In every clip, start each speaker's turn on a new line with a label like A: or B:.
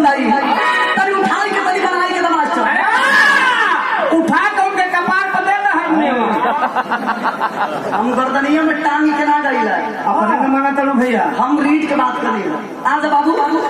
A: सुनाई तरी उठाई के तरी बनाई के मास्टर
B: उठा के उनके कपार पर दे हमने
A: हम गर्दनिया में टांग के ना गई
B: अपने में मांगा चलो भैया
A: हम रीड के बात करिए आज बाबू बाबू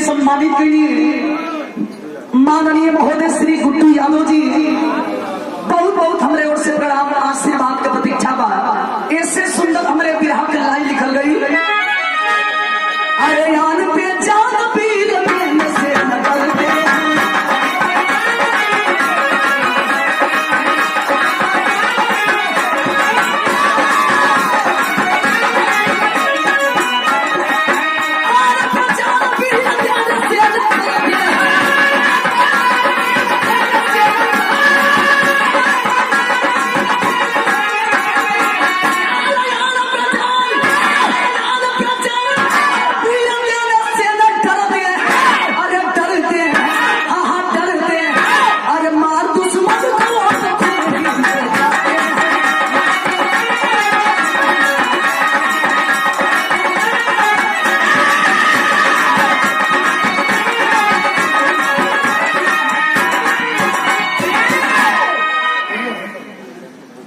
A: सम्मानित के लिए माननीय महोदय श्री गुड्डू यादव जी बहुत बहुत हमारे ओर से प्रणाम आशीर्वाद के प्रतीक्षा बा। ऐसे सुंदर हमारे बिरहा के लाइन लिखल गई अरे यान पे जान पीर से नगर दे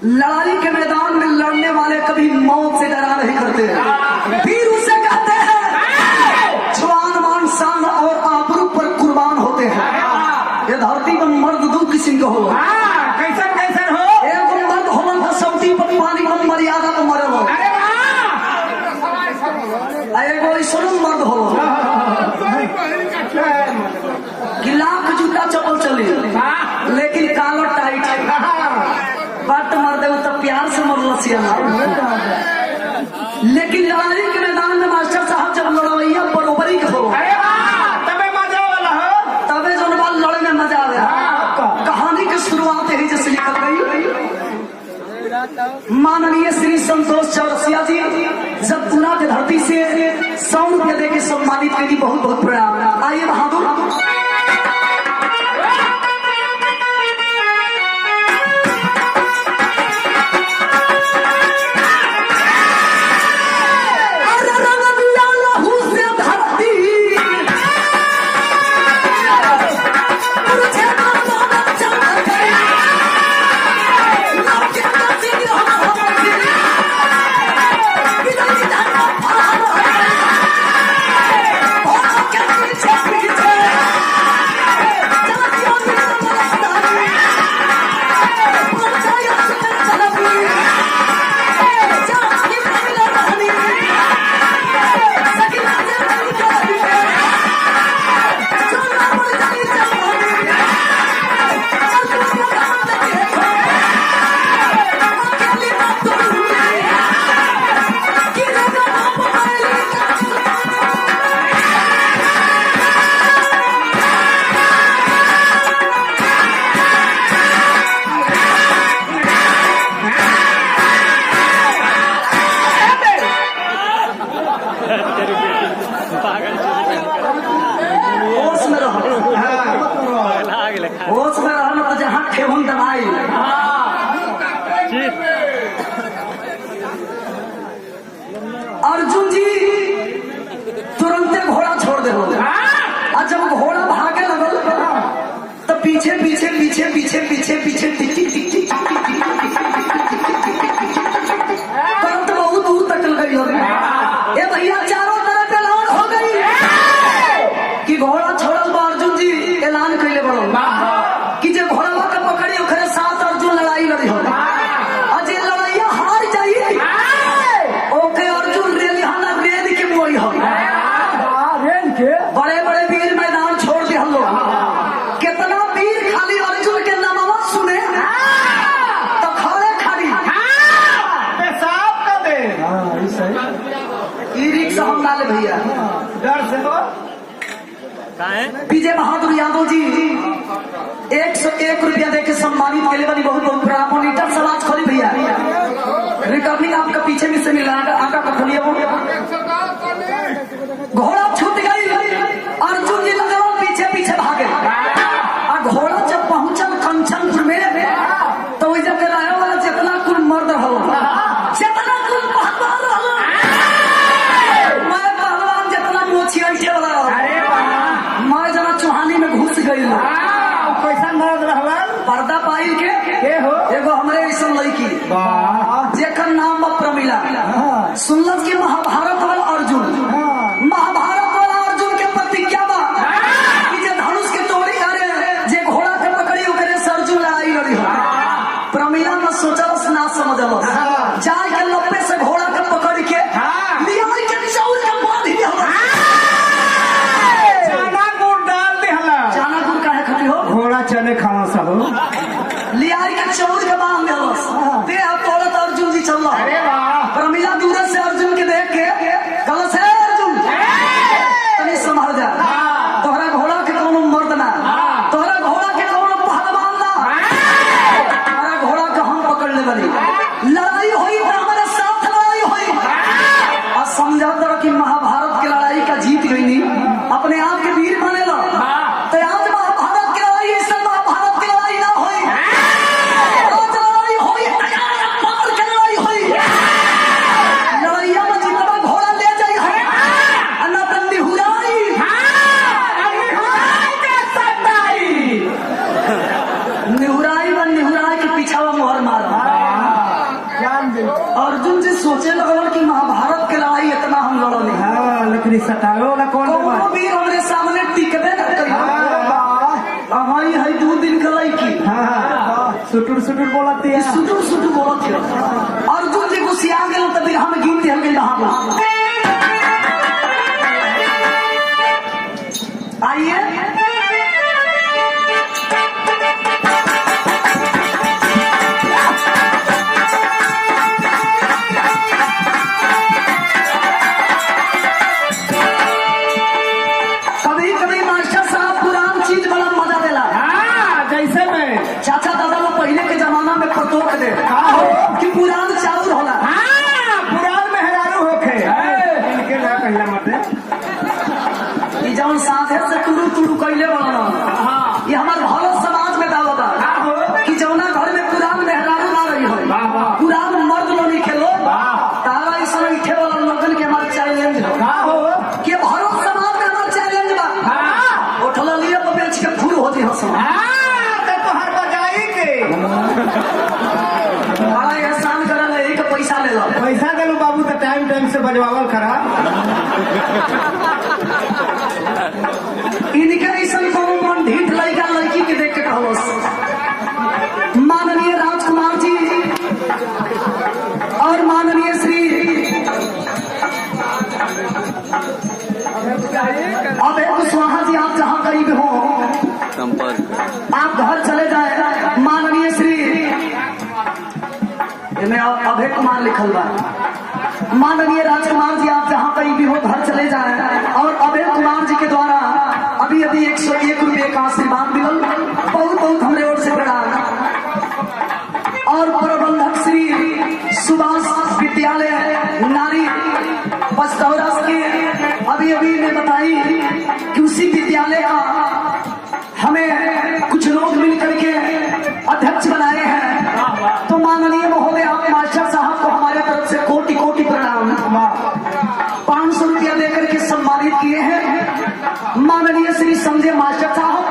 A: लड़ाई के मैदान में लड़ने वाले कभी मौत से डरा नहीं करते वीर उसे कहते हैं जवान मान शान और आबरू पर कुर्बान होते हैं। ये धरती पर मर्द दो किस्म के हो
B: कैसन कैसन हो
A: एक मर्द होवन तो सबती पर पानी में मर्यादा को मरल हो एगो ऐसा मर्द हो कि लाख जूता चप्पल चले लेकिन काला टाइट बात मर दे तो प्यार से मर लसिया लेकिन लड़ाई के मैदान में मास्टर साहब जब लड़वैया देके सम्मानित के लिए बहुत बहुत प्रणाम। आइए बहादुर होश में रहना तो जहाँ ठेहुन दबाई। अर्जुन जी तुरंते घोड़ा छोड़ दे और जब घोड़ा भागे लगल तो पीछे पीछे पीछे पीछे पीछे पीछे टिक टिक टिक टिक करत बहुत दूर तक गई हो गई। ए भैया चारों तरफ ऐलान हो गई कि घोड़ा छोड़ल बा। अर्जुन जी ऐलान कैले बड़ो कि जे घोड़ा के पकड़ी ओकरे साथ अर्जुन लड़ाई लड़ी हो और जे लड़ाइया हार जाई ओके अर्जुन रेलिहाना रेल के मोई हो। बड़े बड़े वीर मैदान छोड़ दे हम लोग। कितना वीर खाली अर्जुन के नामवा सुने तो खड़े खड़ी
B: पेशाब कर दे।
A: ई रिक्शा हम डाले भैया
B: डर से हो।
A: विजय बहादुर यादव जी 101 रुपया देके सम्मानित कैले बनी। बहुत बहुत प्रणाम। मॉनिटर समाज खोली भैया रिटर्निंग आपका पीछे में से मिल रहा है। आका का खोलिए वो घोड़ा छूट गई। अर्जुन जी लगे पीछे पीछे भागे और घोड़ा जब पहुंचल कंचनपुर में तो वही जब रहे वाला जितना कुल मर्द हो जितना कुल पहलवान हो मैं पहलवान जितना मोची ऐसे वाला मैं जना चौहानी में घुस गई।
B: कैसा मर्द रहलन
A: पर्दा पाइल के
B: हो
A: एगो हमरे ऐसा लड़की जेकर नाम बा प्रमिला। सुनलस की महाभारत वाला अर्जुन महाभारत वाला अर्जुन के प्रतिज्ञा बा कि जे धनुष के तोड़ी करे जे घोड़ा के पकड़ी ओकरे से अर्जुन लड़ाई लड़ी हो। प्रमिला न सोचलस ना समझलस जाय के लप्पे से घोड़ा के पकड़ के लिया के चौल के बांध दिया।
B: चना गुड़ डाल दिहला।
A: जाना गुड़ काहे खटी हो
B: घोड़ा चने खावा सब
A: लिया के चौल के बांध दिलस। ते तोड़त अर्जुन जी चल
B: अरे वाह।
A: प्रमिला दूर से अर्जुन के देख के कहलस है अर्जुन तनी संभल जा। तोहरा घोड़ा के कोनो मर्द ना तोहरा घोड़ा के कोनो पहलवान ना तोहरा घोड़ा के हम पकड़ ले बनी। लड़ाई हुई तो हमारे साथ लड़ाई हुई और समझा दो कि महाभारत की लड़ाई का जीत गई नहीं अपने आप के वीर बनेला। तो आज महाभारत की लड़ाई इस महाभारत की लड़ाई ना हुई आज लड़ाई हुई पार की लड़ाई हुई। लड़ाइया में जितना घोड़ा ले जाई है ना तो निहुराई निहुराई व निहुराई के पीछावा मोहर मारा। अर्जुन जी सोचे लगल कि महाभारत के लड़ाई इतना हम लड़ल
B: लकड़ी सटावे वाला कौन
A: कोनो भी हमरे सामने टिकबे न करी। हमारी है 2 दिन का लड़की
B: सुटुर सुटुर बोलती है।
A: सुटू सुटू बोलत है। अर्जुन जी गुस्सिया गेल तब हम गीत हम गई वहां आइए कभी कभी मास्टर साहब पुरान चीज बड़ा मजा देला।
B: जैसे में
A: चाचा दादा लोग पहले के जमाना में पतोक दे कि पुरान चाउर होला।
B: पुरान में हजारों होखे इनके ना कहला मत
A: जौन साधे से तुरु तुरु कैले बना ये हमारे भारत समाज में दावा बा कि जौना घर में कुरान मेहरारू ना रही हो कुरान मर्द लोग नहीं खेलो तारा इस समय इठे वाला लोगन के हमारे चैलेंज हो कि भारत समाज में हमारा चैलेंज बा उठला लिए तो बेच के फूल होती हो समाज
B: तो हर बजाई के
A: बड़ा एहसान करल है एक पैसा ले लो
B: पैसा देलू बाबू तो टाइम टाइम से बजवावल करा।
A: इनके ऐसा मन ढीठ लड़का लड़की के देख के कहो माननीय राजकुमार जी और माननीय श्री अब कुशवाहा जी आप जहाँ करीब हो आप घर चले जाए माननीय श्री में अभय कुमार लिखल बा माननीय राजकुमार जी आप जहाँ कहीं भी हो घर चले जाए और अभय कुमार जी के द्वारा अभी 101 रुपये का आशीर्वाद मिलल बहुत बहुत हमरे ओर से प्रणाम और प्रबंधक श्री सुभाष विद्यालय नारी पचतौरा के अभी ने बताई कि उसी विद्यालय का हमें कुछ लोग मिलकर के अध्यक्ष बनाए हैं तो माननीय महोदय आप मास्टर साहब को हमारे तरफ से कोटि कोटि प्रणाम 500 रुपया देकर के सम्मानित किए हैं माननीय श्री संजय मास्टर साहब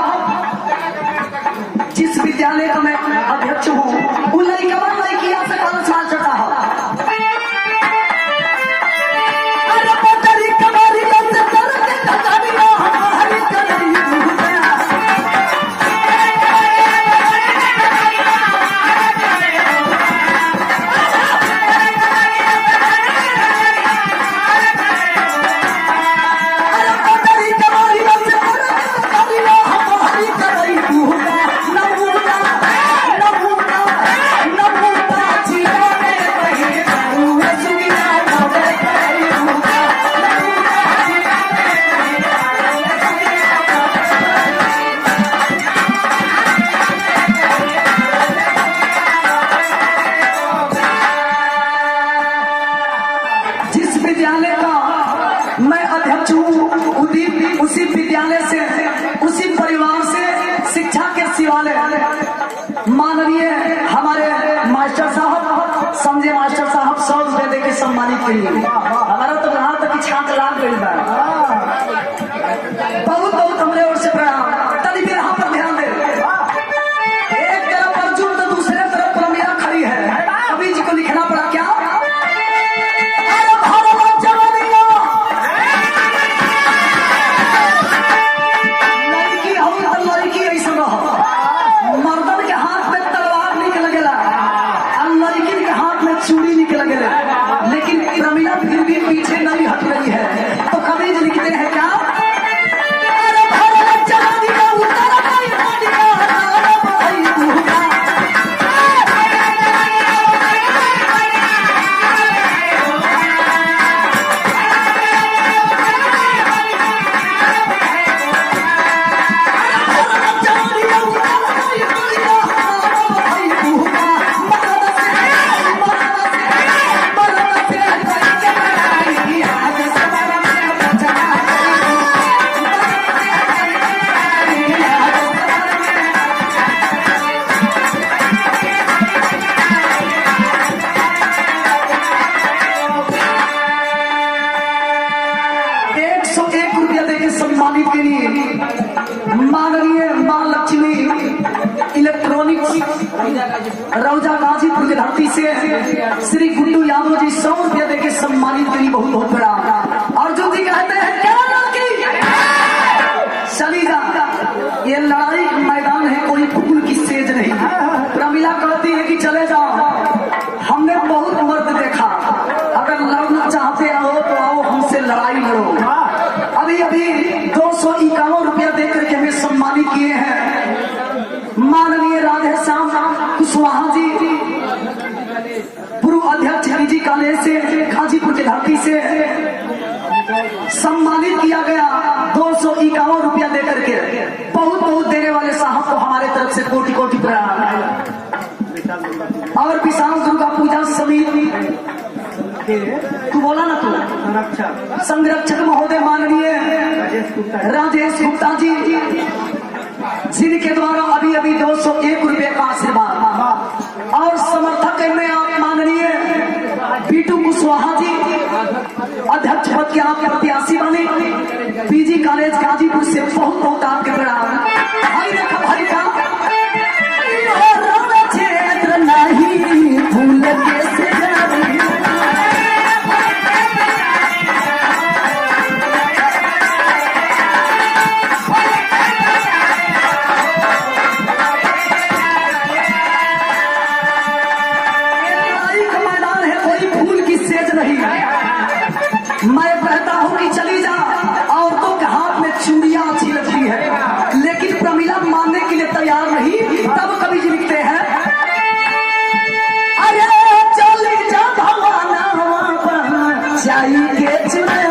A: जिस विद्यालय का मैं अध्यक्ष हूँ वो लड़का लड़किया से कॉलेज मास्टर साहब उसी विद्यालय से उसी परिवार से शिक्षा के सिवाले माननीय हमारे मास्टर साहब संजय मास्टर साहब 100 रुपए देके सम्मानित करिए हमारा तो यहाँ तक छात्र लाभ गई बा बहुत बहुत हमरे ओर से प्रणाम तभी भी यहाँ पर ध्यान दे एक तरफ अर्जुन तो दूसरे तरफ प्रमिला खड़ी है कवि जी को लिखना पड़ा क्या लेकिन प्रमिला फिर भी पीछे नहीं हट रही है तो कवि जी लिखते हैं क्या सम्मानित के लिए माननीय मां लक्ष्मी इलेक्ट्रॉनिक्स रौजा गाजीपुर की धरती से श्री गुड्डू यादव जी 100 रुपया देके सम्मानित के लिए बहुत बहुत बड़ा अर्जुन जी कहते हैं क्या लड़की चली जा ये लड़ाई मैदान है कोई फूल की सेज नहीं प्रमिला कहती है कि चले जाओ हमने बहुत मर्द देखा अगर लड़ना चाहते हो तो आओ हमसे लड़ाई लड़ो अभी अभी 251 रुपया देकर के हमें सम्मानित किए हैं माननीय राधे श्याम कुशवाहा जी पूर्व अध्यक्ष निजी कॉलेज से गाजीपुर की धरती से सम्मानित किया गया 251 रुपया देकर के बहुत बहुत देने वाले साहब को हमारे तरफ से कोटि कोटि प्रणाम और विशाल दुर्गा पूजा समिति तू बोला ना तू संरक्षक महोदय माननीय राजेश गुप्ता जी जिनके द्वारा अभी अभी 201 रुपए का आशीर्वाद और समर्थक में आप माननीय बीटू कुशवाहा जी अध्यक्ष पद के आप प्रत्याशी बने पीजी कॉलेज गाजीपुर से बहुत बहुत आपके प्रणाम। भाई देखा भाई का क्षेत्र नहीं भूल के से मैं कहता हूँ कि चली जा। औरतों के हाथ में चूड़ियां अच्छी लगती है लेकिन प्रमिला मानने के लिए तैयार नहीं। तब कवि जी लिखते हैं अरे चली जा भवाना चाहिए चुनरी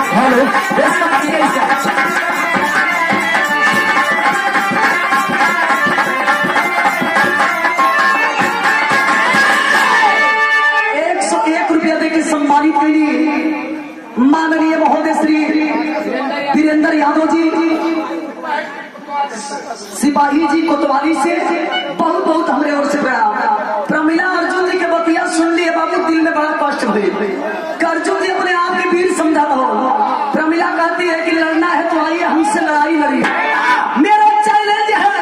A: हेलो सम्मानित के लिए माननीय महोदय श्री वीरेंद्र यादव जी सिपाही जी कोतवाली से बहुत बहुत हमारे ओर से प्रणाम। प्रमिला अर्जुन जी के बतिया सुन लिए बाबू दिल में बड़ा कष्ट हुई। अर्जुन जी अपने आप के वीर समझा हो। प्रमिला कहती है कि लड़ना है तो आइए हमसे लड़ाई लड़ी। मेरा चैलेंज है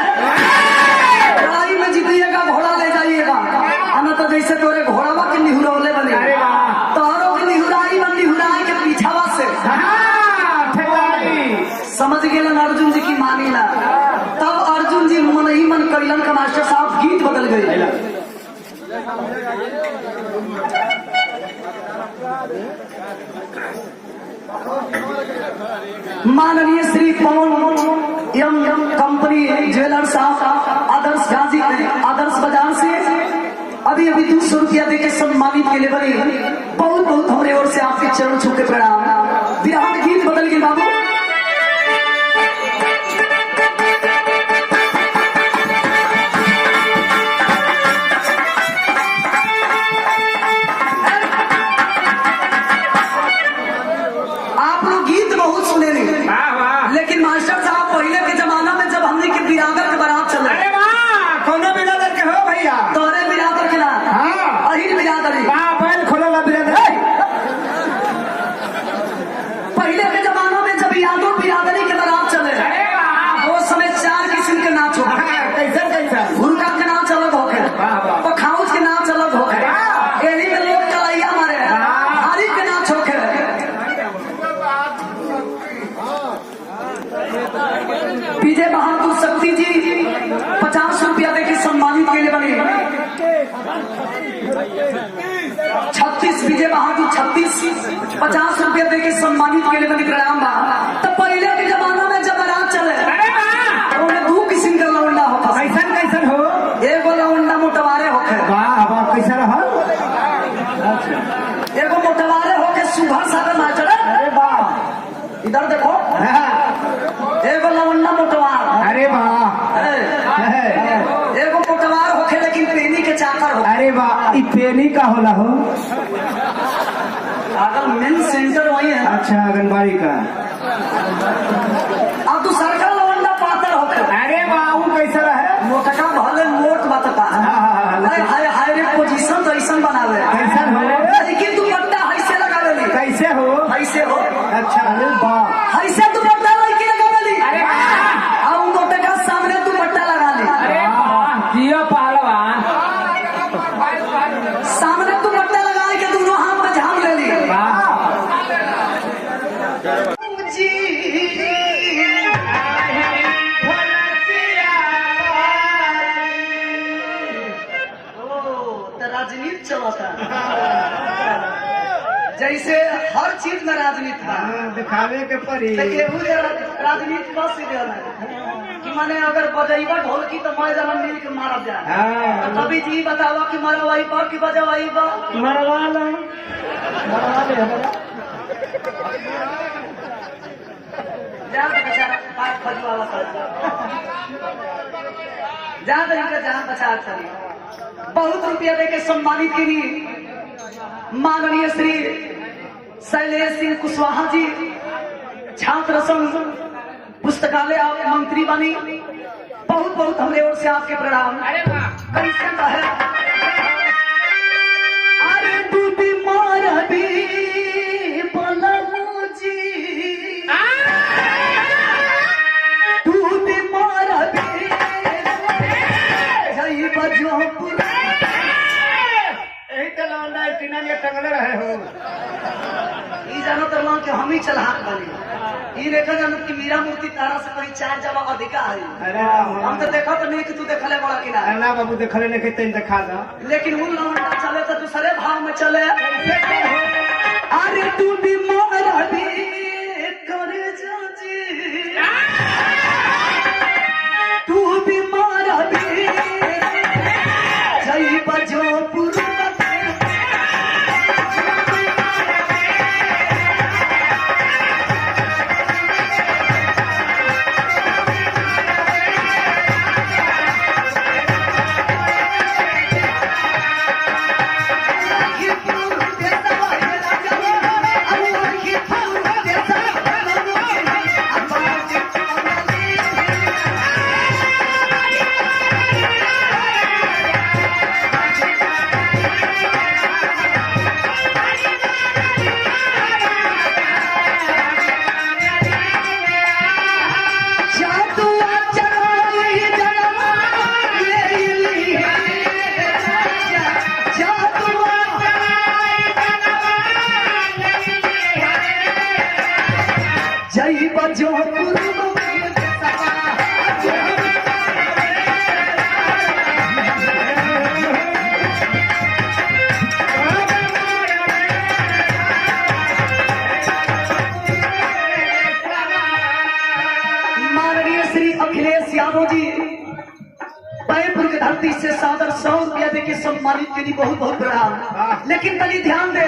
A: लड़ाई में जीतिएगा घोड़ा ले जाइएगा आना तो जैसे तोरे घोड़ावा के निहुरौले बने तोहरों की निहुराई बन निहुराई के पीछावा से समझ गए अर्जुन जी की मानी ना। तब अर्जुन जी मन ही मन कैलन का मास्टर साहब गीत बदल गए। माननीय Shri Pawan M company jeweller साहब आदर्श गाजी आदर्श बाजार से अभी अभी 200 रुपया देके सम्मानित के लिए बने। बहुत बहुत हमारे ओर से आपके चरण छू के प्रणाम। विराट गीत बदल गए बाबू। लेकिन मास्टर साहब पहले के जमाना में जब हमने के बिरादर के बारात चले
B: कौन बिरादर के हो भैया
A: तोरे बिरादर के नाम अहिर बिरादरी
B: खोला बिरादर।
A: पहले के जमाना में जब यादव बिरादरी के बारात चले वो समय 4 किस्म के नाच हो।
B: कैसे कैसे
A: हुरका के नाच अलग होके पखाउज के नाच अलग होके एही में लोग कलैया मारे हारी के नाच होके। विजय बहादुर शक्ति जी 50 रुपया देके सम्मानित के लिए बने। 36 विजय बहादुर 36 50 रुपया देके सम्मानित के लिए बने। प्रणाम बा। तो पहले के जमाना में जब बारात चले उन्हें 2 किस्म का लौंडा होता।
B: कैसन कैसन हो
A: एगो लौंडा मोटवारे होके
B: कैसा रहा
A: एगो मोटवारे होके सुबह सागर नाचल। अरे वाह इधर देखो एगो लवंडा मोटवार।
B: अरे वाह
A: एगो मोटवार होके लेकिन पेनी के चाकर हो।
B: अरे वाह पेनी का होला हो
A: अगर मेन सेंटर वही है।
B: अच्छा आंगनबाड़ी का।
A: अब तू सरकार लवंडा पातर होके।
B: अरे वाह वो कैसा रहे
A: मोटका भले मोट बतता हाय हाय रे पोजीशन तो ऐसा बनावे
B: कैसा हो
A: लेकिन तू पट्टा ऐसे लगावे
B: कैसे हो
A: ऐसे हो।
B: अच्छा अरे वाह
A: ऐसे तू पट्टा लड़की लगावे ली। अब मोटका सामने तू पट्टा लगा ली।
B: जियो पहलवान
A: सामने तू पट्टा लगा के दोनों हाथ में झाम ले ली। चलाता है। जैसे हर चीज में राजनीति है,
B: दिखावे के परी
A: तो केहू जे राजनीति बस से देना कि माने अगर बजैबा ढोलकी तो मैं जन मिल के मारब जाए। तो कभी जी बतावा कि मरवाई बा कि बजवाई बा,
B: मरवा ले
A: जा बेचारा पाक खजुआवा कर जा इनका जान बचा चली। बहुत रुपया देके सम्मानित की माननीय श्री शैलेश सिंह कुशवाहा जी, छात्र संघ पुस्तकालय आप मंत्री बनी। बहुत बहुत हमरे ओर से आपके प्रणाम। कैसे है अरे तू बीमार भी जी, तू बीमार भी जई बजोपुर
B: टंगले रहे हो।
A: जानो तो कि हम ही चलहाक बनी। ये देखा जानो कि मीरा मूर्ति तारा से कहीं 4 जवा अधिका है। हम तो देखा तो नहीं कि तू देखले बड़ा कि ना
B: बाबू देखले नहीं तेन देखा दा,
A: लेकिन वो लौंडा चले तो दूसरे भाव में चले। अरे तू बीमार भी कर जी, तू बीमार भी जई बजोपुर से सादर 100 रुपया देके सम्मानित के लिए बहुत बहुत प्रणाम। लेकिन कभी ध्यान दे,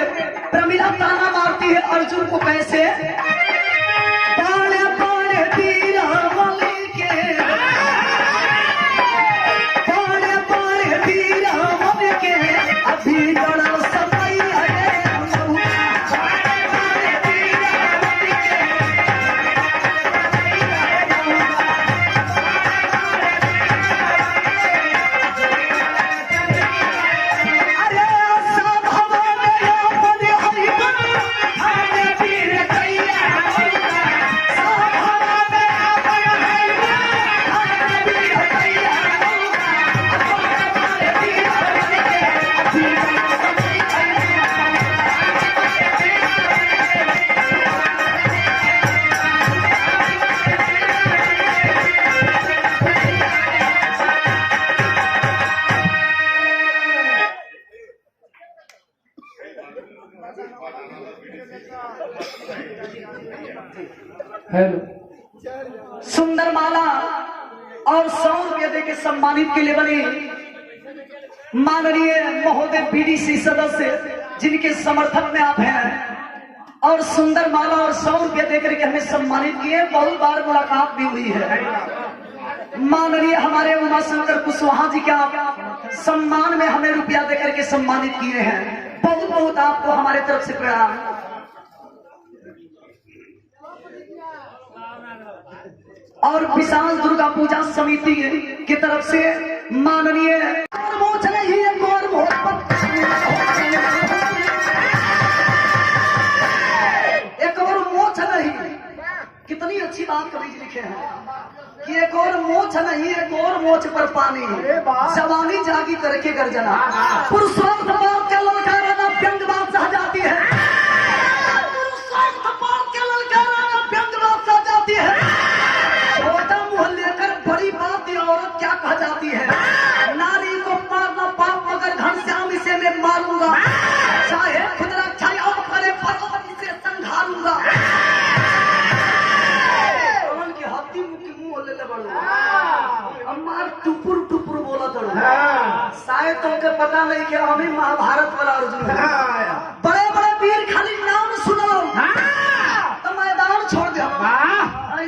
A: प्रमिला ताना मारती है अर्जुन को कैसे, पाड़े पाड़े वीरावली के, पाड़े पाड़े वीरावली के अभी बड़ा समय है। सुंदर माला और 100 रुपया देके सम्मानित के लिए बने माननीय महोदय बीडीसी सदस्य, जिनके समर्थक में आप हैं, और सुंदर माला और 100 रुपया देकर के हमें सम्मानित किए। बहुत बार मुलाकात भी हुई है। माननीय हमारे उमाशंकर कुशवाहा जी का सम्मान में हमें रुपया देकर के सम्मानित किए हैं। बहुत बहुत आपको हमारे तरफ से प्रणाम। और विशाल दुर्गा पूजा समिति की तरफ से माननीय एक और मोछ नहीं, कितनी अच्छी बात कवि जी लिखे हैं कि एक और मोछ नहीं, एक और मोछ पर पानी, जवानी जागी करके गर्जना, पुरुषोत्त बात का ललकाराना व्यंग बात सह जाती है, पुरुषोत्त बात का ललकाराना व्यंग बात सह जाती है। छोटा मुंह लेकर बड़ी बात औरत क्या कह जाती है, नारी को मारना पाप मगर घनश्याम इसे मैं मारूं शायद तो के पता नहीं कि हम ही महाभारत वाला अर्जुन है। बड़े बड़े वीर खाली नाम सुनो तो मैदान छोड़ दे।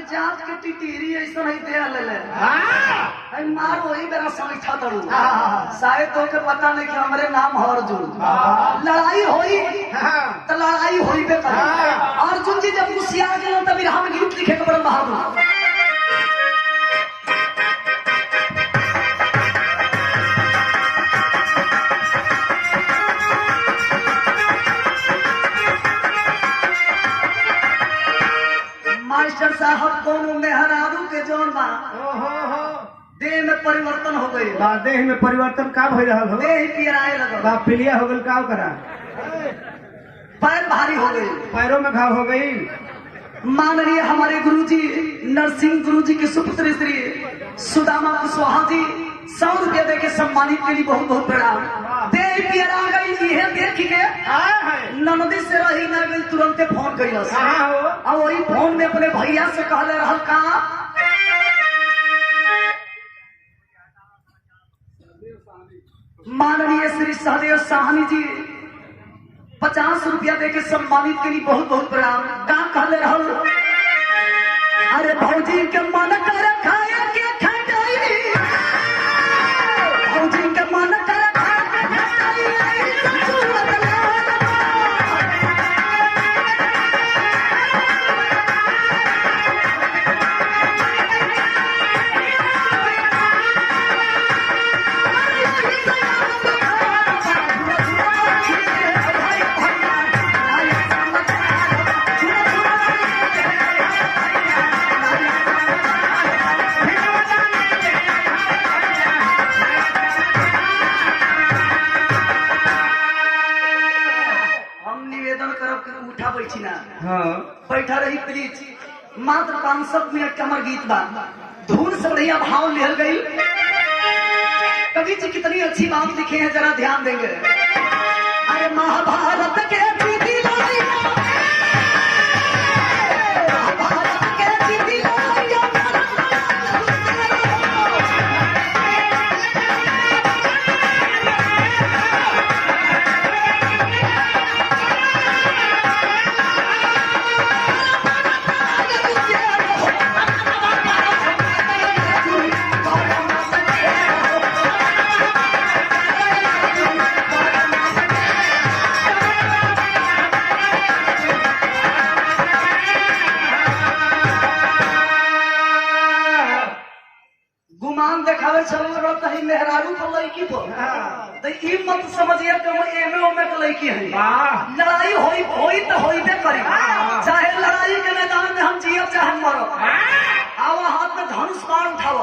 A: जात के टिटिरी ऐसा नहीं दे ले मार वही मेरा समझा तड़ू। शायद तो के पता नहीं कि हमारे नाम है अर्जुन। लड़ाई होई तो लड़ाई होई बे करे। अर्जुन जी जब गुस्सिया गए तब हम गीत लिखे के बड़े बहादुर। मास्टर साहब कोनो मेहरारू के जोन बा देह में परिवर्तन हो गई।
B: देह में परिवर्तन का हो रहा हो?
A: देह पियराए लगा।
B: पीलिया हो गई का करा?
A: पैर भारी हो गई।
B: पैरों में घाव हो गई।
A: माननीय हमारे गुरुजी नरसिंह गुरुजी के सुपुत्र श्री सुदामा कुशवाहा जी 100 रुपया दे के सम्मानित के लिए बहुत बहुत प्रणाम। देह पियरा गई यह देख के ननदी से रही न गई तुरंत फोन कई और वही फोन में अपने भैया से कहले रहा का माननीय श्री सहदेव साहनी जी 50 रुपया दे के सम्मानित के लिए बहुत बहुत प्रणाम। का कहले रहा अरे भौजी के मन कर खाए के खटाई भौजी के मन कर खाए के खटाई बैठा रही प्लीज। मात्र 500 मिनट का हमार गीत बा धुन से बढ़िया भाव लिहल गई। कवि जी कितनी अच्छी बात लिखे हैं जरा ध्यान देंगे। अरे महाभारत के मेहरारू को लड़की को मत समझिए कि एमए में लड़की है। लड़ाई होई तो होइबे करी। चाहे लड़ाई के मैदान में हम जियो चाहे मरो। आओ हाथ में धनुष बाण उठाओ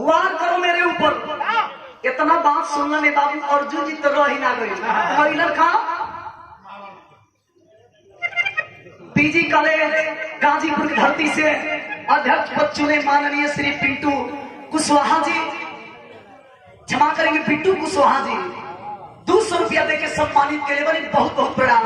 A: वार करो मेरे ऊपर। इतना बात सुनने में बाबू अर्जुन जी तो रह ही ना गई। लड़का पीजी कॉलेज गाजीपुर की धरती से अध्यक्ष पद चुने माननीय श्री पिंटू कुशवाहा जी, क्षमा करेंगे पिंटू कुशवाहा जी 200 रुपया देके सम्मानित के लिए बड़ी बहुत बहुत प्रणाम।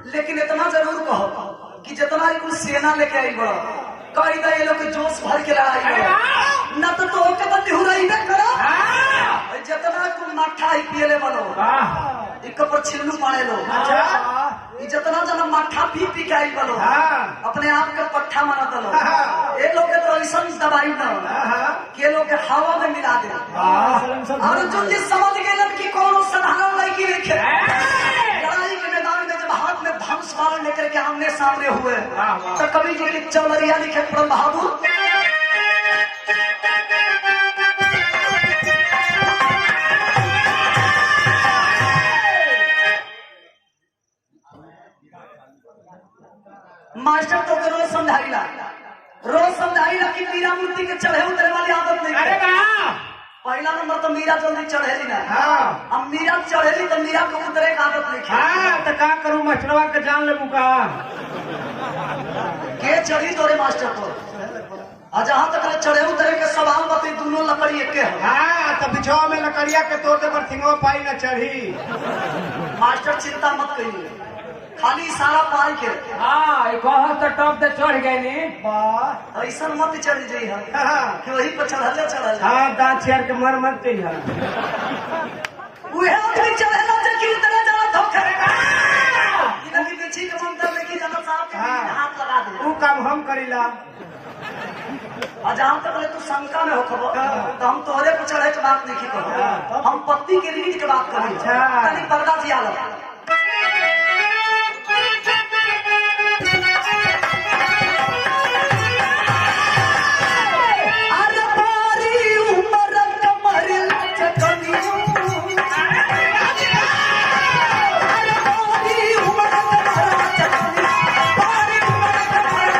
A: लेकिन इतना जरूर कहो कि जितना ही कुछ सेना लेके आई बड़ा कई तो ये लोग के जोश भर के लड़ाई न तो के बंदी हो रही करो जितना कुछ मट्ठा ही पियले बनो एक पर छिल्लू पाने लो जितना जना मट्ठा पी पी के आई बनो अपने आप के पट्ठा मना दलो ये लोग के तो ऐसा दवाई न के लोग के हवा में मिला दे। अर्जुन जी समझ गए कि कौन साधारण लड़की लिखे लड़ाई के मैदान में आमने सामने हुए
B: वाह, वाह।
A: तो कवि जी की चौलरिया लिखे परम बहादुर। मास्टर तो के रोज समझाइला कि मीरा मूर्ति के चढ़े उतरे वाली आदत नहीं
B: अरे
A: है।
B: वाह
A: पहला नंबर तो मीरा जल्दी चढ़ेली ना।
B: हाँ
A: अब मीरा चढ़ेली तो मीरा के उतरे का आदत नहीं है।
B: हाँ तो का करूं मछलवा के जान ले बुका
A: के चढ़ी तोरे मास्टर को आ जहाँ तक चढ़े उतरे के सवाल बते दोनों लकड़ी एक है।
B: हाँ तो बिछवा में लकड़िया के तोड़ते पर सिंगवा पाई न चढ़ी।
A: मास्टर चिंता मत करिए, खाली इशारा पाई के
B: हाँ एक तो टॉप से चढ़ गए नी
A: वाह ऐसा मत चढ़ जाई है
B: हाँ
A: कि वही पर चढ़ल
B: हाँ दांत छेड़ के मर मत चाहिए
A: उहे आदमी चढ़ेला जे कि उतरे जरा धोखे इधर की पीछे के मंतर में की जनरल साहब के
B: हाँ।
A: हाथ लगा दे।
B: वो काम हम करीला
A: और जहाँ तक तू शंका में हो खबर तो हम तोहरे को चढ़े के बात नहीं कहो, हम पत्ती के रीढ़ के बात करी।
B: अच्छा।
A: तनी पर्दा जिया लो। अरे बारी उमर कमर लचकनियों। अरे बारी उमर कमर लचकनियों। बारी उमर कमर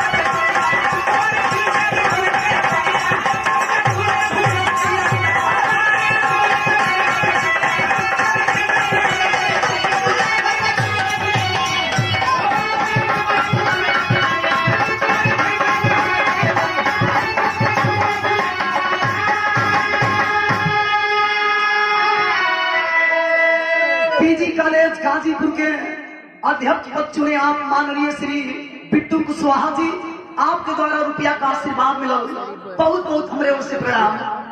A: पीजी कॉलेज गाजीपुर के अध्यक्ष पद चुने आप माननीय श्री बिट्टू कुशवाहा जी, आपके द्वारा रुपया का आशीर्वाद मिला, बहुत बहुत हमरे ओर से प्रणाम।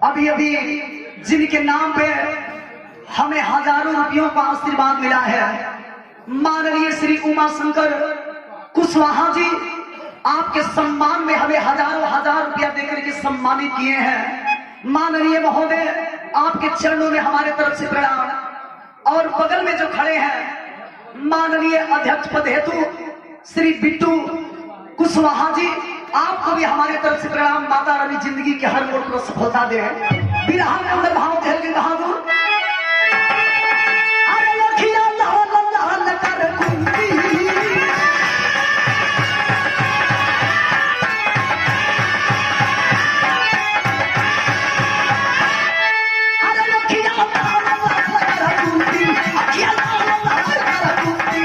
A: अभी अभी जिनके नाम पे हमें हजारों रुपयों का आशीर्वाद मिला है, माननीय श्री उमा शंकर कुशवाहा जी, आपके सम्मान में हमें हजारों हजार रुपया देकर के सम्मानित किए हैं। माननीय महोदय, आपके चरणों में हमारे तरफ से प्रणाम। और बगल में जो खड़े हैं माननीय अध्यक्ष पद हेतु श्री बिट्टू कुशवाहा जी, आपको भी हमारे तरफ से प्रणाम। माता रानी जिंदगी के हर मोड़ पर सफलता दे। बिरहा में अंदर भाव ढेर के बहादुर। अरे लखिया लाल लाल कर कुंती, अरे लखिया लाल लाल कर कुंती, अखिया लाल लाल कर कुंती।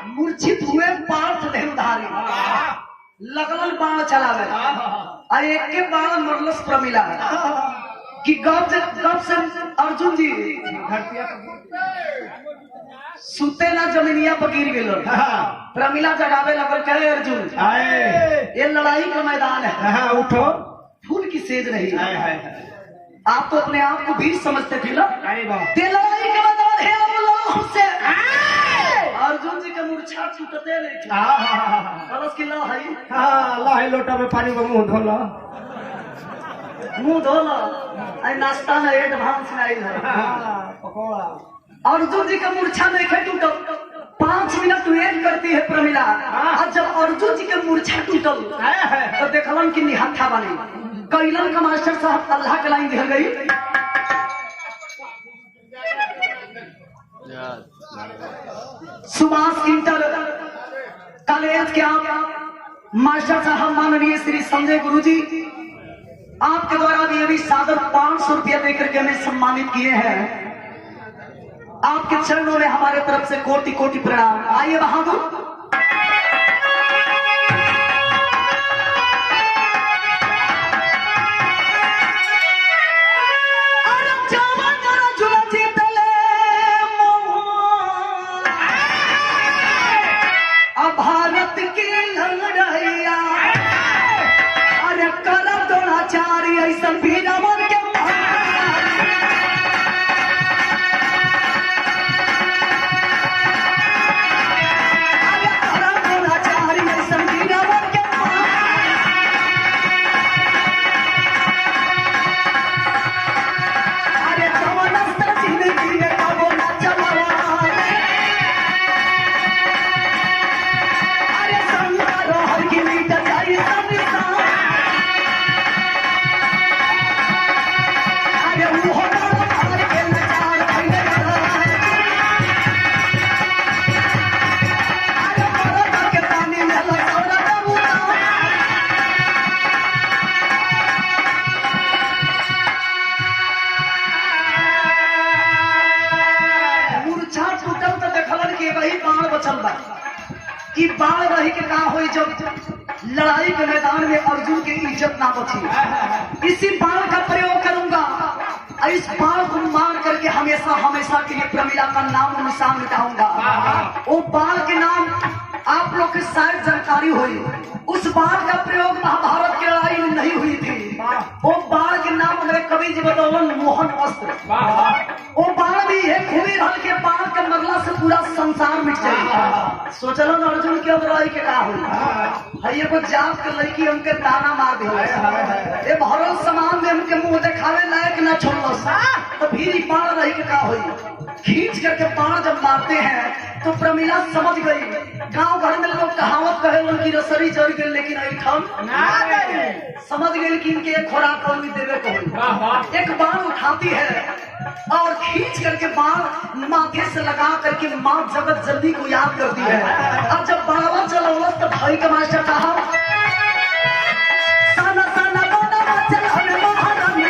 A: मूर्छित हुए पार्थ देवधारी, लगल बाण चलावे, और एक के बाण मरलस प्रमिला कि गप से अर्जुन जी सुते ना जमीनिया पर गिर गेलो। प्रमिला जगावे लगल, कहे अर्जुन ये लड़ाई का मैदान है,
B: उठो
A: फूल की सेज नहीं। आप तो अपने आप को भी समझते थे ना, ये लड़ाई का मैदान है, अब लड़ो हमसे। अर्जुन जी का मूर्छा मूर्छा छूटते नहीं
B: हाँ
A: कलश की ला है
B: लाहे लोटा में पानी में मुंह धोला
A: मुंह धोला आई नाश्ता में एडवांस में आई है
B: पकौड़ा
A: अर्जुन जी का मूर्छा नहीं खे टूटल 5 मिनट वेट करती है प्रमिला और जब अर्जुन जी के मूर्छा टूटल तो देखलन कि निहत्था बनी कैलन का मास्टर साहब अल्लाह के लाइन दिया गई सुभाष इंटर कॉलेज के आप मास्टर साहब माननीय श्री संजय गुरुजी आपके द्वारा भी अभी सादर 500 रुपया देकर के हमें सम्मानित किए हैं। आपके चरणों में हमारे तरफ से कोटि कोटि प्रणाम। आइए बहादुर भारत की लड़ैया अरे कर द्रोणाचार्य ऐसा भी नमन के कि बाढ़ रही के कहा हुई जब लड़ाई के मैदान में अर्जुन की इज्जत ना बची इसी बाढ़ का प्रयोग करूंगा इस बाढ़ को मार करके हमेशा हमेशा के लिए प्रमिला का नाम और निशान मिटाऊंगा। वो बाढ़ के नाम आप लोग की शायद जानकारी हुई उस बाढ़ का प्रयोग महाभारत की लड़ाई में नहीं हुई थी। वो बाढ़ के नाम मेरे कवि जी बतौलन मोहन अस्त्र। वो बाढ़ भी है खूबी हल के बाढ़ के मरला से पूरा संसार मिट जाएगा। सोचलो न अर्जुन के लड़ाई के कहा हुई है को जात के लड़की उनके ताना मार दे ये भरल समान में उनके मुंह दिखावे लायक न छोड़ो तो फिर बाढ़ रही के कहा हुई खींच करके बाढ़ जब मारते हैं तो प्रमिला समझ गई। गांव घर में लोग कहावत कहे उनकी रसरी चढ़ गई लेकिन ऐठम समझ गई कि इनके एक खुराक और भी देवे को एक बाण उठाती है और खींच करके बाण माथे से लगा करके माँ जगत जल्दी को याद करती है। अब जब बाणवा चला तो भाई का मास्टर कहा साना साना बाणवा चला महारानी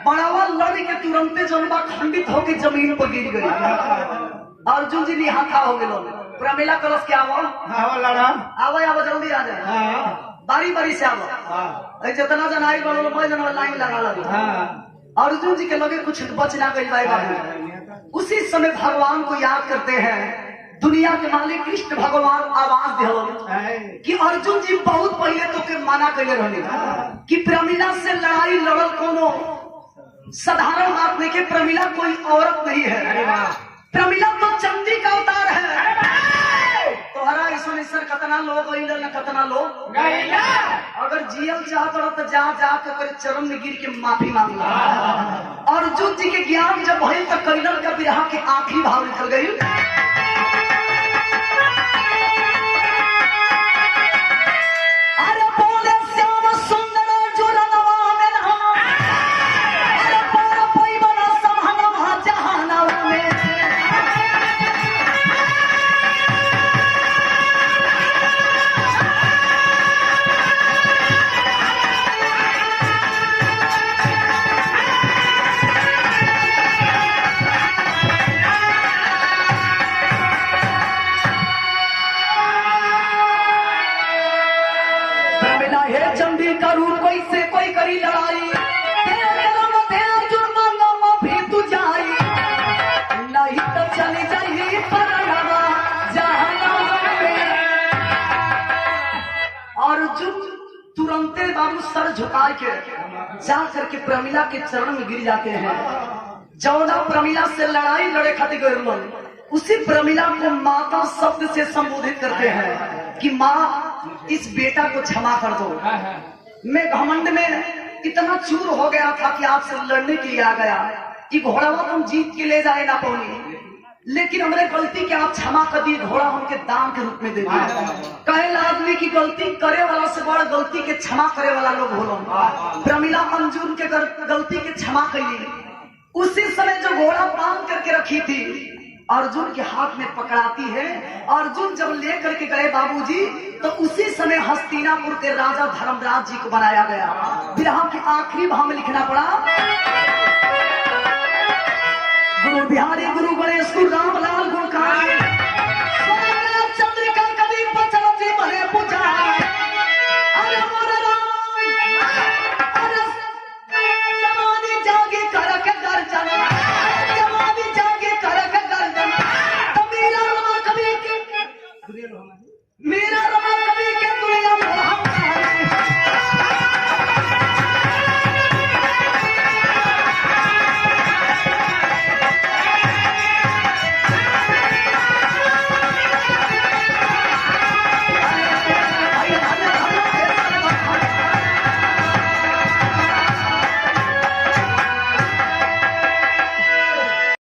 A: बड़ावा लड़ी के तुरंते जनबा खंडित होकर जमीन पर गिर गई। अर्जुन जी निहाथा हो गए। प्रमिला कलश क्या आवा
B: लड़ा
A: आवा जल्दी आ जाए बारी बारी से आवा जितना जन आई बड़ो मैं जन लाइन लगा लगा। अर्जुन जी के लगे कुछ बच ना गई। उसी समय भगवान को याद करते हैं। दुनिया के मालिक कृष्ण भगवान आवाज दे कि अर्जुन जी बहुत पहले तो के माना करे रहने कि प्रमिला से लड़ाई लड़ल कोनो साधारण बात नहीं कि प्रमिला कोई औरत नहीं है। प्रमिला तो चंडी का अवतार है। तोहरा ईश्वर कतना लोग न कतना लोग अगर जियल चाहत रहा तो जा कर चरण में गिर के माफी मांग अर्जुन जी के ज्ञान जब भइल तो कैलन का बिरहा के आखिरी भाव निकल गई। चली जाइए परनवा जहां में। अर्जुन तुरंते बाबू सर झुका के जा करके प्रमिला के चरण में गिर जाते हैं। जौना प्रमिला से लड़ाई लड़े खातिर गए उसी प्रमिला को माता शब्द से संबोधित करते हैं कि माँ इस बेटा को क्षमा कर दो। मैं घमंड में इतना चूर हो गया था कि आपसे लड़ने के लिए आ गया कि घोड़ा तुम जीत के ले जाए ना पौनी, लेकिन हमने गलती के आप क्षमा कर दी, घोड़ा हमके दान के रूप में दे दिया। कहे आदमी की गलती करे वाला से बड़ गलती के क्षमा करे वाला लोग हो। प्रमिला अर्जुन के गलती के क्षमा करी। उसी समय जो घोड़ा बांध करके रखी थी अर्जुन के हाथ में पकड़ाती है। अर्जुन जब लेकर के गए बाबूजी तो उसी समय हस्तिनापुर के राजा धर्मराज जी को बनाया गया। विरह के आखिरी भाव में लिखना पड़ा, गुरु बिहारी गुरु गणेश गुरु राम